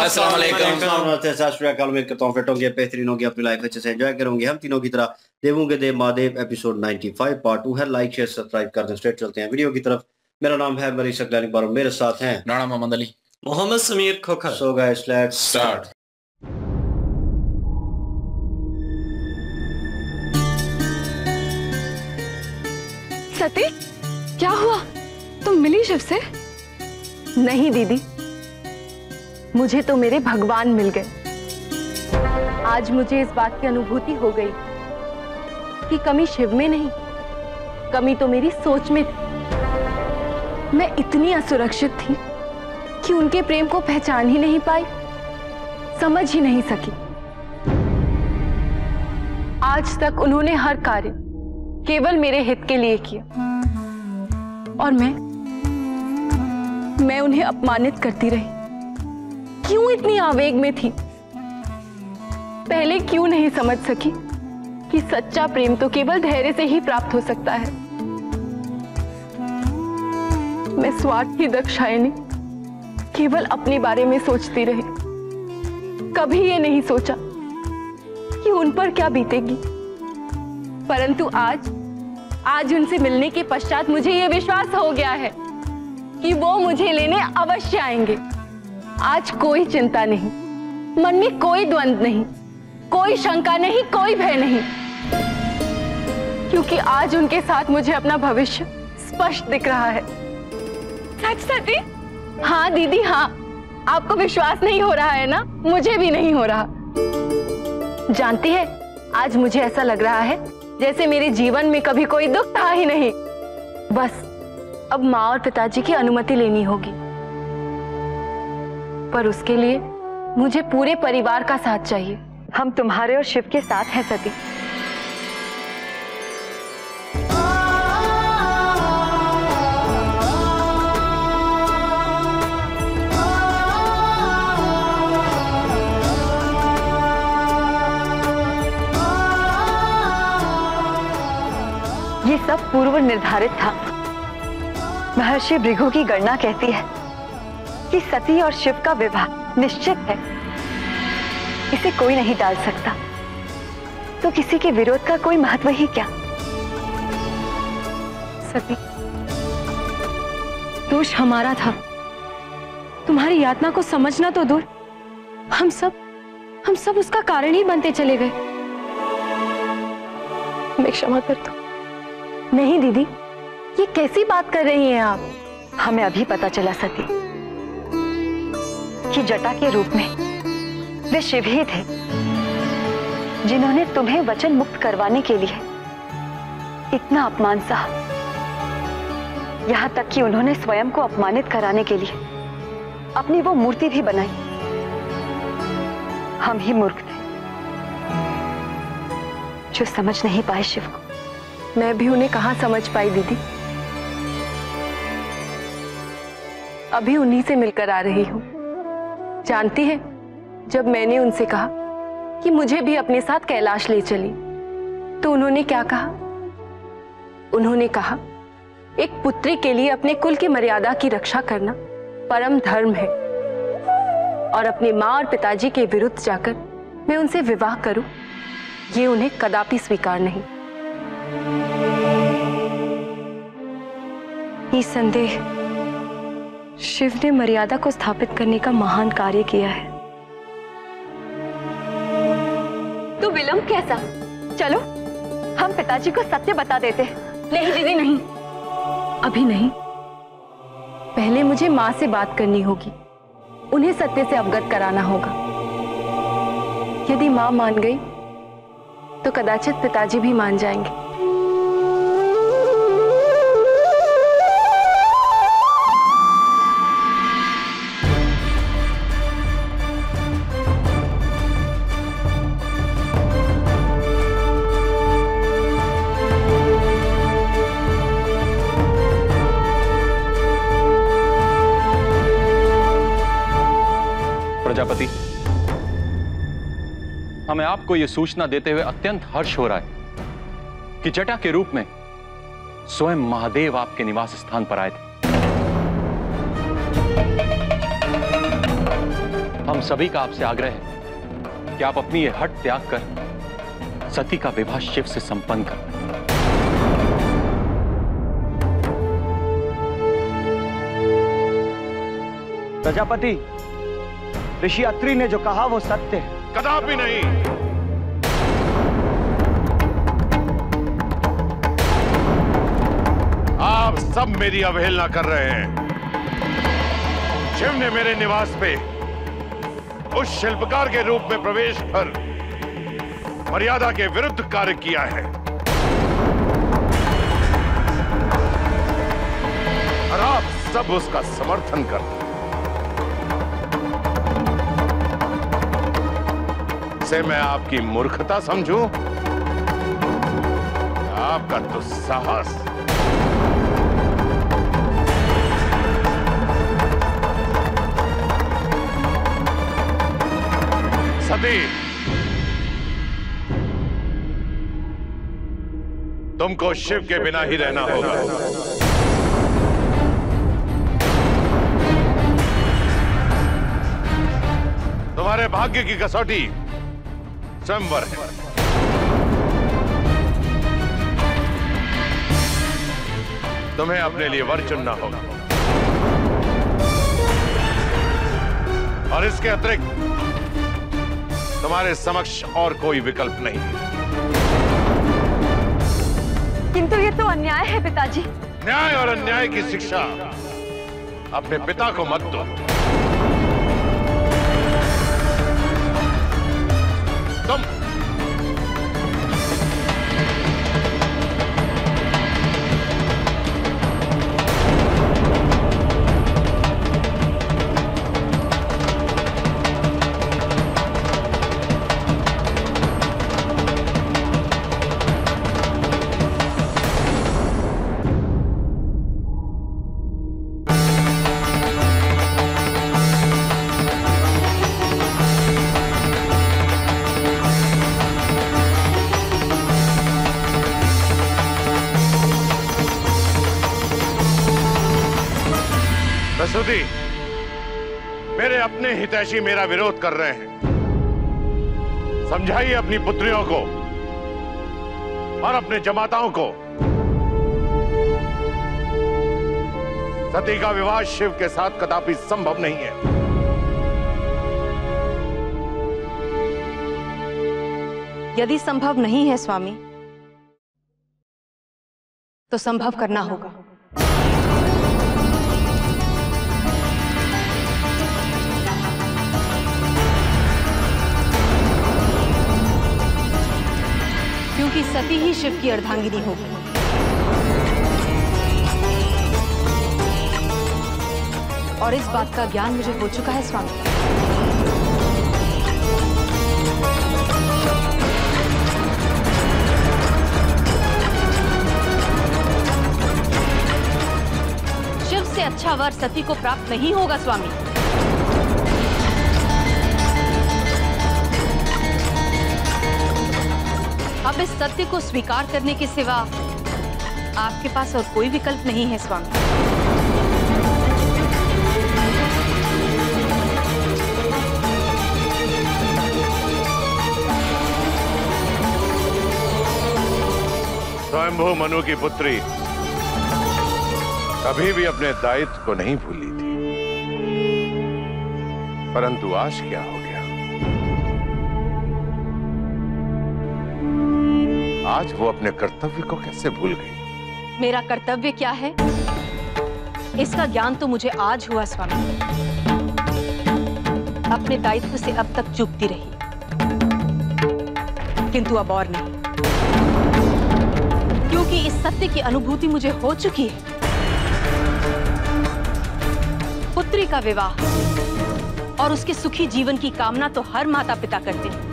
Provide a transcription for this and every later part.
अस्सलाम वालेकुम। उम्मीद करता हूँ फिट होंगे, बेहतरीन होंगे, अपनी लाइफ अच्छे से एंजॉय करोगे। हम तीनों की तरह देवों के देव महादेव एपिसोड 95 पार्ट 2 है। लाइक शेयर सब्सक्राइब कर दें। स्ट्रेट चलते हैं वीडियो की तरफ। मेरा नाम है मरीज सकलानी बारो, मेरे साथ हैं Rana Mohammad Ali, Mohammad Sameer Khokhar. So guys let's start. Sati, क्या हुआ? तुम मिली शिव से? नहीं दीदी, मुझे तो मेरे भगवान मिल गए। आज मुझे इस बात की अनुभूति हो गई कि कमी शिव में नहीं, कमी तो मेरी सोच में थी। मैं इतनी असुरक्षित थी कि उनके प्रेम को पहचान ही नहीं पाई, समझ ही नहीं सकी। आज तक उन्होंने हर कार्य केवल मेरे हित के लिए किया और मैं उन्हें अपमानित करती रही। क्यों इतनी आवेग में थी? पहले क्यों नहीं समझ सकी कि सच्चा प्रेम तो केवल धैर्य से ही प्राप्त हो सकता है। मैं स्वार्थी दाक्षायणी केवल अपने बारे में सोचती रही, कभी ये नहीं सोचा कि उन पर क्या बीतेगी। परंतु आज उनसे मिलने के पश्चात मुझे ये विश्वास हो गया है कि वो मुझे लेने अवश्य आएंगे। आज कोई चिंता नहीं, मन में कोई द्वंद्व नहीं, कोई शंका नहीं, कोई भय नहीं, क्योंकि आज उनके साथ मुझे अपना भविष्य स्पष्ट दिख रहा है। सच सती? हाँ दीदी हाँ, आपको विश्वास नहीं हो रहा है ना? मुझे भी नहीं हो रहा। जानती है, आज मुझे ऐसा लग रहा है जैसे मेरे जीवन में कभी कोई दुख था ही नहीं। बस अब माँ और पिताजी की अनुमति लेनी होगी, पर उसके लिए मुझे पूरे परिवार का साथ चाहिए। हम तुम्हारे और शिव के साथ हैं सती। ये सब पूर्व निर्धारित था। महर्षि भृगु की गणना कहती है कि सती और शिव का विवाह निश्चित है, इसे कोई नहीं टाल सकता। तो किसी के विरोध का कोई महत्व ही क्या? सती, दोष हमारा था। तुम्हारी यातना को समझना तो दूर, हम सब उसका कारण ही बनते चले गए। मैं क्षमा कर दो। नहीं दीदी, ये कैसी बात कर रही हैं आप? हमें अभी पता चला सती कि जटा के रूप में वे शिव ही थे जिन्होंने तुम्हें वचन मुक्त करवाने के लिए इतना अपमान सहा। यहां तक कि उन्होंने स्वयं को अपमानित कराने के लिए अपनी वो मूर्ति भी बनाई। हम ही मूर्ख थे जो समझ नहीं पाए शिव को। मैं भी उन्हें कहां समझ पाई दीदी। अभी उन्हीं से मिलकर आ रही हूं। जानती है, जब मैंने उनसे कहा कि मुझे भी अपने साथ कैलाश ले चली, तो उन्होंने क्या कहा? उन्होंने कहा, एक पुत्री के लिए अपने कुल की मर्यादा की रक्षा करना परम धर्म है और अपने मां और पिताजी के विरुद्ध जाकर मैं उनसे विवाह करूं, ये उन्हें कदापि स्वीकार नहीं। निसंदेह शिव ने मर्यादा को स्थापित करने का महान कार्य किया है। तो विलंब कैसा? चलो हम पिताजी को सत्य बता देते हैं। नहीं दीदी नहीं, अभी नहीं। पहले मुझे मां से बात करनी होगी, उन्हें सत्य से अवगत कराना होगा। यदि मां मान गई तो कदाचित पिताजी भी मान जाएंगे। प्रजापति, हमें आपको यह सूचना देते हुए अत्यंत हर्ष हो रहा है कि जटा के रूप में स्वयं महादेव आपके निवास स्थान पर आए थे। हम सभी का आपसे आग्रह है कि आप अपनी ये हट त्याग कर सती का विवाह शिव से संपन्न करें। प्रजापति, ऋषि अत्रि ने जो कहा वो सत्य है। कदापि नहीं। आप सब मेरी अवहेलना कर रहे हैं। शिव ने मेरे निवास पे उस शिल्पकार के रूप में प्रवेश कर मर्यादा के विरुद्ध कार्य किया है और आप सब उसका समर्थन करते हैं। से मैं आपकी मूर्खता समझूं? आपका दुस्साहस। सती, तुमको शिव के बिना ही रहना होगा। तुम्हारे भाग्य की कसौटी स्वयंवर है। तुम्हें अपने लिए वर चुनना होगा और इसके अतिरिक्त तुम्हारे समक्ष और कोई विकल्प नहीं है। किंतु ये तो अन्याय है पिताजी। न्याय और अन्याय की शिक्षा अपने पिता को मत दो। तुम प्रसूति, मेरे अपने हितैषी मेरा विरोध कर रहे हैं। समझाइए अपनी पुत्रियों को और अपने जमाताओं को। सती का विवाह शिव के साथ कदापि संभव नहीं है। यदि संभव नहीं है स्वामी, तो संभव करना होगा। क्योंकि सती ही शिव की अर्धांगिनी होगी। और इस बात का ज्ञान मुझे हो चुका है स्वामी। शिव से अच्छा वर सती को प्राप्त नहीं होगा स्वामी। अब इस सत्य को स्वीकार करने के सिवा आपके पास और कोई विकल्प नहीं है स्वामी। स्वयंभू मनु की पुत्री कभी भी अपने दायित्व को नहीं भूली थी, परंतु आज क्या हो गया? आज वो अपने कर्तव्य को कैसे भूल गई? मेरा कर्तव्य क्या है, इसका ज्ञान तो मुझे आज हुआ स्वामी। अपने दायित्व से अब तक चूकती रही, किंतु अब और नहीं, क्योंकि इस सत्य की अनुभूति मुझे हो चुकी है। पुत्री का विवाह और उसके सुखी जीवन की कामना तो हर माता पिता करते हैं।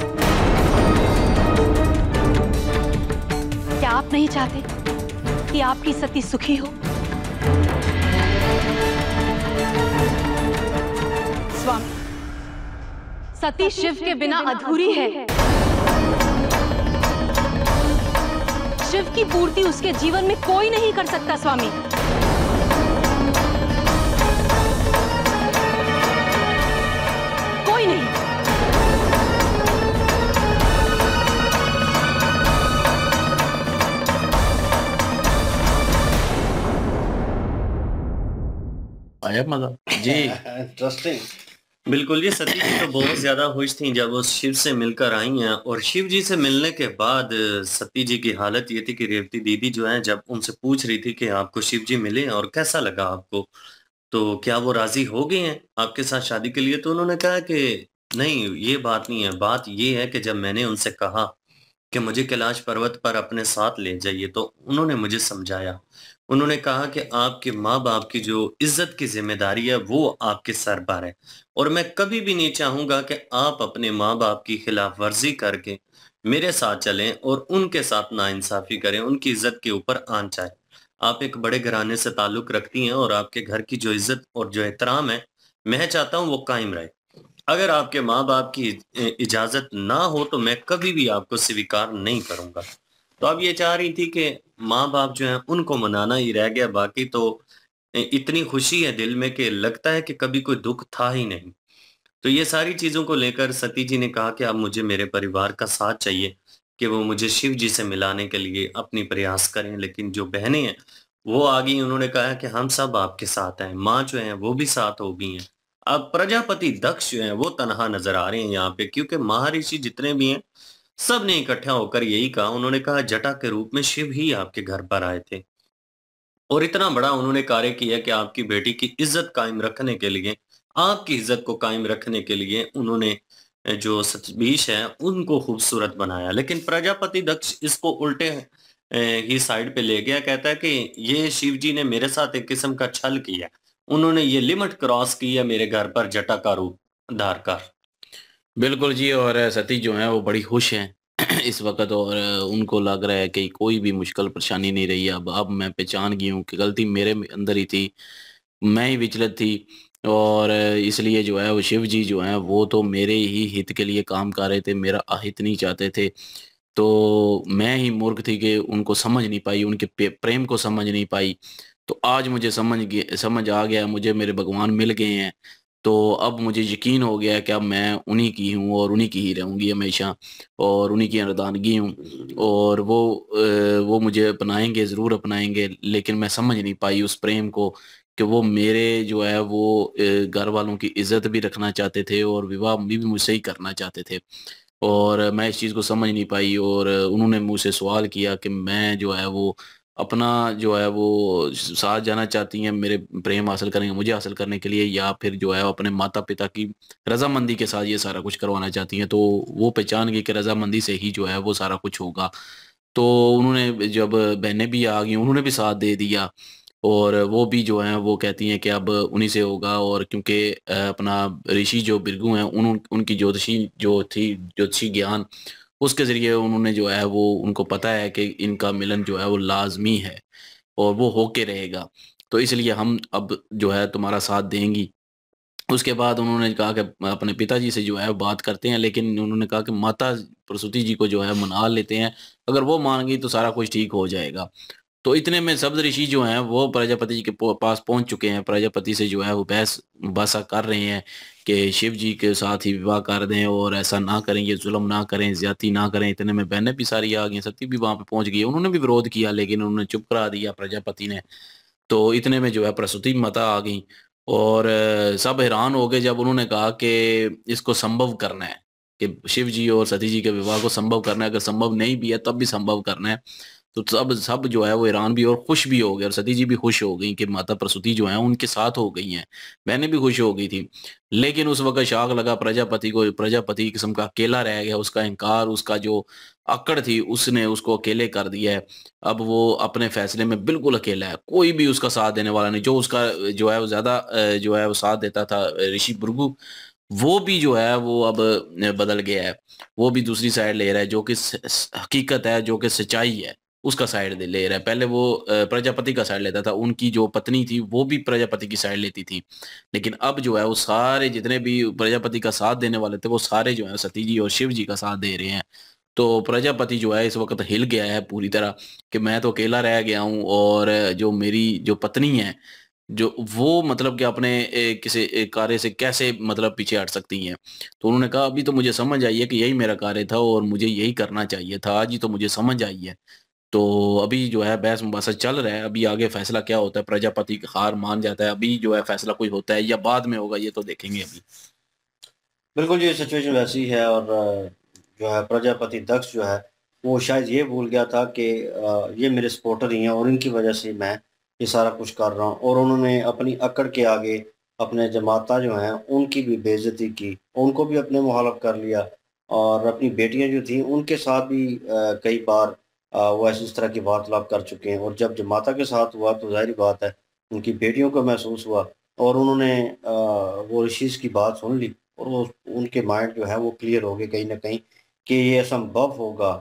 क्या आप नहीं चाहते कि आपकी सती सुखी हो? स्वामी, सती शिव के बिना अधूरी है। शिव की पूर्ति उसके जीवन में कोई नहीं कर सकता स्वामी। कोई नहीं। आया मजा जी। इंटरेस्टिंग। बिल्कुल, ये सती जी तो बहुत ज्यादा खुश थी जब वो शिव से मिलकर आई हैं, और शिव जी से मिलने के बाद सती जी की हालत ये थी कि रेवती दीदी जो है जब उनसे पूछ रही थी कि आपको शिव जी मिले और कैसा लगा आपको, तो क्या वो राजी हो गए हैं आपके साथ शादी के लिए, तो उन्होंने कहा कि नहीं, ये बात नहीं है, बात ये है कि जब मैंने उनसे कहा कि मुझे कैलाश पर्वत पर अपने साथ ले जाइए, तो उन्होंने मुझे समझाया। उन्होंने कहा कि आपके माँ-बाप की जो इज़्ज़त की ज़िम्मेदारी है, वो आपके सर पर है, और मैं कभी भी नहीं चाहूँगा कि आप अपने माँ-बाप की खिलाफ़वर्ज़ी करके मेरे साथ चलें और उनके साथ नाइंसाफ़ी करें, उनकी इज़्ज़त के ऊपर आँच आए। आप एक बड़े घराने से ताल्लुक़ रखती हैं और आपके घर की जो इज़्ज़त और जो एहतराम है, मैं चाहता हूँ वो कायम रहे। अगर आपके माँ-बाप की इजाज़त ना हो तो मैं कभी भी आपको स्वीकार नहीं करूँगा। तो अब ये चाह रही थी कि माँ-बाप जो हैं उनको मनाना ही रह गया, बाकी तो इतनी खुशी है दिल में कि लगता है कि कभी कोई दुःख था ही नहीं। तो ये सारी चीज़ों को लेकर सती जी ने कहा कि अब मुझे मेरे परिवार का साथ चाहिए कि वो मुझे शिव जी से मिलाने के लिए अपनी प्रयास करें। लेकिन जो बहनें हैं, वो आ गईं, उन्होंने कहा कि हम सब आपके साथ हैं। माँ जो हैं, वो भी साथ हो गई हैं। अब प्रजापति दक्ष जो हैं, वो तनहा नज़र आ रहे हैं यहाँ पे, क्योंकि महर्षि जितने भी हैं, सब ने इकट्ठा होकर यही कहा। उन्होंने कहा जटा के रूप में शिव ही आपके घर पर आए थे, और इतना बड़ा उन्होंने कार्य किया कि आपकी बेटी की इज्जत कायम रखने के लिए, आपकी इज्जत को कायम रखने के लिए उन्होंने जो सतबीश है उनको खूबसूरत बनाया। लेकिन प्रजापति दक्ष इसको उल्टे ही साइड पे ले गया, कहता है कि ये शिव जी ने मेरे साथ एक किस्म का छल किया, उन्होंने ये लिमिट क्रॉस की है मेरे घर पर जटा का रूप धार कर। बिल्कुल जी, और सती जो है वो बड़ी खुश हैं इस वक्त, और उनको लग रहा है कि कोई भी मुश्किल परेशानी नहीं रही। अब मैं पहचान गई हूँ कि गलती मेरे अंदर ही थी, मैं ही विचलित थी, और इसलिए जो है वो शिव जी जो हैं वो तो मेरे ही हित के लिए काम कर रहे थे, मेरा अहित नहीं चाहते थे। तो मैं ही मूर्ख थी कि उनको समझ नहीं पाई, उनके प्रेम को समझ नहीं पाई। तो आज मुझे समझ आ गया, मुझे मेरे भगवान मिल गए हैं। तो अब मुझे यकीन हो गया है कि अब मैं उन्हीं की हूँ और उन्हीं की ही रहूँगी हमेशा, और उन्हीं की अर्धांगी हूँ, और वो मुझे अपनाएंगे, ज़रूर अपनाएंगे। लेकिन मैं समझ नहीं पाई उस प्रेम को कि वो मेरे जो है वो घर वालों की इज्जत भी रखना चाहते थे और विवाह भी मुझसे ही करना चाहते थे, और मैं इस चीज़ को समझ नहीं पाई। और उन्होंने मुझसे सवाल किया कि मैं जो है वो अपना जो है वो साथ जाना चाहती हैं मेरे प्रेम हासिल करेंगे मुझे हासिल करने के लिए, या फिर जो है अपने माता पिता की रजामंदी के साथ ये सारा कुछ करवाना चाहती हैं। तो वो पहचान गई कि रजामंदी से ही जो है वो सारा कुछ होगा। तो उन्होंने, जब बहनें भी आ गई, उन्होंने भी साथ दे दिया, और वो भी जो हैं वो कहती हैं कि अब उन्हीं से होगा। और क्योंकि अपना ऋषि जो भृगु हैं, उनकी ज्योतिषी ज्ञान, उसके ज़रिए उन्होंने जो है वो उनको पता है कि इनका मिलन जो है वो लाज़मी है और वो होके रहेगा। तो इसलिए हम अब जो है तुम्हारा साथ देंगी। उसके बाद उन्होंने कहा कि अपने पिताजी से जो है बात करते हैं, लेकिन उन्होंने कहा कि माता प्रसूति जी को जो है मना लेते हैं, अगर वो मान गई तो सारा कुछ ठीक हो जाएगा। तो इतने में सप्त ऋषि जो हैं वो प्रजापति जी के पास पहुंच चुके हैं। प्रजापति से जो है वो बहस कर रहे हैं कि शिव जी के साथ ही विवाह कर दें और ऐसा ना करें, ये जुल्म ना करें, ज्यादती ना करें। इतने में बहनें भी सारी आ गई, सती भी वहां पे पहुंच गई, उन्होंने भी विरोध किया, लेकिन उन्होंने चुप करा दिया प्रजापति ने। तो इतने में जो है प्रसूति माता आ गई, और सब हैरान हो गए जब उन्होंने कहा कि इसको संभव करना है, कि शिव जी और सती जी के विवाह को संभव करना है, अगर संभव नहीं भी है तब भी संभव करना है। तो सब जो है वो ईरान भी और खुश भी हो गए, और सती जी भी खुश हो गई कि माता प्रसूति जो है उनके साथ हो गई हैं। मैंने भी खुश हो गई थी। लेकिन उस वक्त शाक लगा प्रजापति को, प्रजापति किस्म का अकेला रह गया, उसका अहंकार, उसका जो अकड़ थी, उसने उसको अकेले कर दिया है। अब वो अपने फैसले में बिल्कुल अकेला है, कोई भी उसका साथ देने वाला नहीं। जो उसका जो है वो ज्यादा जो है वो साथ देता था ऋषि भृगु, वो भी जो है वो अब बदल गया है, वो भी दूसरी साइड ले रहा है, जो कि हकीकत है, जो कि सच्चाई है, उसका साइड ले रहा है। पहले वो प्रजापति का साइड लेता था, उनकी जो पत्नी थी वो भी प्रजापति की साइड लेती थी। लेकिन अब जो है वो सारे जितने भी प्रजापति का साथ देने वाले थे वो सारे जो है सती जी और शिव जी का साथ दे रहे हैं। तो प्रजापति जो है इस वक्त हिल गया है पूरी तरह कि मैं तो अकेला रह गया हूँ, और जो मेरी जो पत्नी है, जो वो मतलब कि अपने किसी कार्य से कैसे मतलब पीछे हट सकती हैं। तो उन्होंने कहा अभी तो मुझे समझ आई है कि यही मेरा कार्य था और मुझे यही करना चाहिए था, आज ही तो मुझे समझ आई है। तो अभी जो है बहस मुबासा चल रहा है, अभी आगे फैसला क्या होता है, प्रजापति हार मान जाता है, अभी जो है फैसला कोई होता है या बाद में होगा, ये तो देखेंगे अभी। बिल्कुल ये सिचुएशन वैसी है। और जो है प्रजापति दक्ष जो है वो शायद ये भूल गया था कि ये मेरे सपोर्टर ही हैं और इनकी वजह से मैं ये सारा कुछ कर रहा हूँ। और उन्होंने अपनी अकड़ के आगे अपने जमाता जो हैं उनकी भी बेइज्जती की, उनको भी अपने मुखालफ कर लिया। और अपनी बेटियां जो थी उनके साथ भी कई बार वो ऐसी इस तरह की वार्तालाप कर चुके हैं। और जब जमाता के साथ हुआ तो जाहिर बात है उनकी बेटियों को महसूस हुआ और उन्होंने वो ऋषिज की बात सुन ली और वो उनके माइंड जो है वो क्लियर हो गए कहीं ना कहीं कि ये असंभव होगा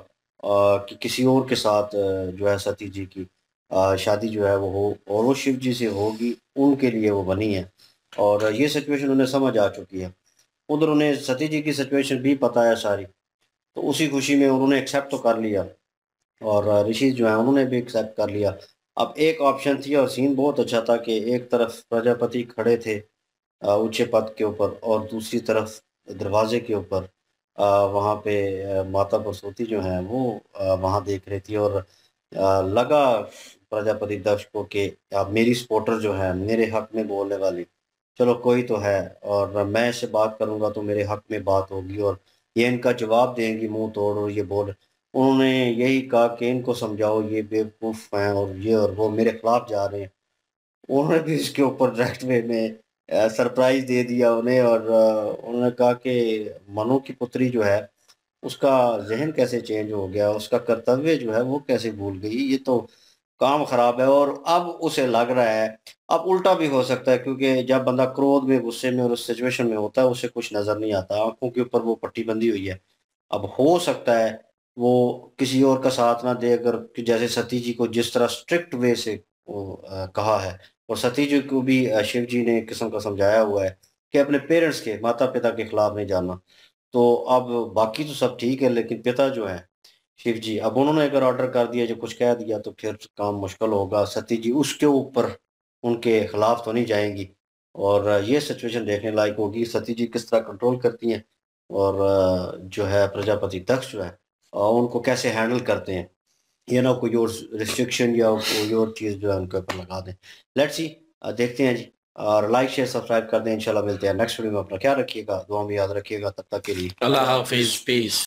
कि किसी और के साथ जो है सती जी की शादी जो है वो हो और वो शिव जी से होगी, उनके लिए वो बनी है। और ये सिचुएशन उन्हें समझ आ चुकी है। उधर उन्हें सती जी की सिचुएशन भी पता है सारी, तो उसी खुशी में उन्होंने एक्सेप्ट तो कर लिया और ऋषि जो है उन्होंने भी एक्सेप्ट कर लिया। अब एक ऑप्शन थी और सीन बहुत अच्छा था कि एक तरफ प्रजापति खड़े थे ऊंचे पद के ऊपर और दूसरी तरफ दरवाजे के ऊपर वहाँ पे माता सरस्वती जो है वो वहाँ देख रही थी। और लगा प्रजापति दक्ष को कि अब मेरी सपोर्टर जो है मेरे हक में बोलने वाली, चलो कोई तो है और मैं इससे बात करूंगा तो मेरे हक में बात होगी और ये इनका जवाब देंगी मुंह तोड़। और ये बोल उन्होंने यही कहा कि इनको समझाओ ये बेवकूफ़ हैं और ये और वो मेरे खिलाफ जा रहे हैं। उन्होंने भी इसके ऊपर डायरेक्ट वे में सरप्राइज दे दिया उन्हें। और उन्होंने कहा कि मनु की पुत्री जो है उसका जहन कैसे चेंज हो गया, उसका कर्तव्य जो है वो कैसे भूल गई, ये तो काम खराब है। और अब उसे लग रहा है अब उल्टा भी हो सकता है क्योंकि जब बंदा क्रोध में गुस्से में और उस सिचुएशन में होता है उसे कुछ नज़र नहीं आता, आंखों के ऊपर वो पट्टी बंधी हुई है। अब हो सकता है वो किसी और का साथ ना दे, अगर कि जैसे सती जी को जिस तरह स्ट्रिक्ट वे से वो कहा है और सती जी को भी शिव जी ने एक किस्म का समझाया हुआ है कि अपने पेरेंट्स के माता पिता के खिलाफ नहीं जाना। तो अब बाकी तो सब ठीक है लेकिन पिता जो है शिव जी, अब उन्होंने अगर ऑर्डर कर दिया जो कुछ कह दिया तो फिर काम मुश्किल होगा। सती जी उसके ऊपर उनके खिलाफ तो नहीं जाएंगी और ये सिचुएशन देखने लायक होगी सती जी किस तरह कंट्रोल करती हैं और जो है प्रजापति दक्ष जो है उनको कैसे हैंडल करते हैं, ये ना कोई और रिस्ट्रिक्शन या कोई और चीज़ जो है उनके ऊपर लगा दें। लेट्स सी, देखते हैं जी। और लाइक शेयर सब्सक्राइब कर दें। इंशाल्लाह मिलते हैं नेक्स्ट वीडियो में। अपना ख्याल रखिएगा, दुआ में याद रखिएगा। तब तक के लिए अल्लाह हाफिज, पीस।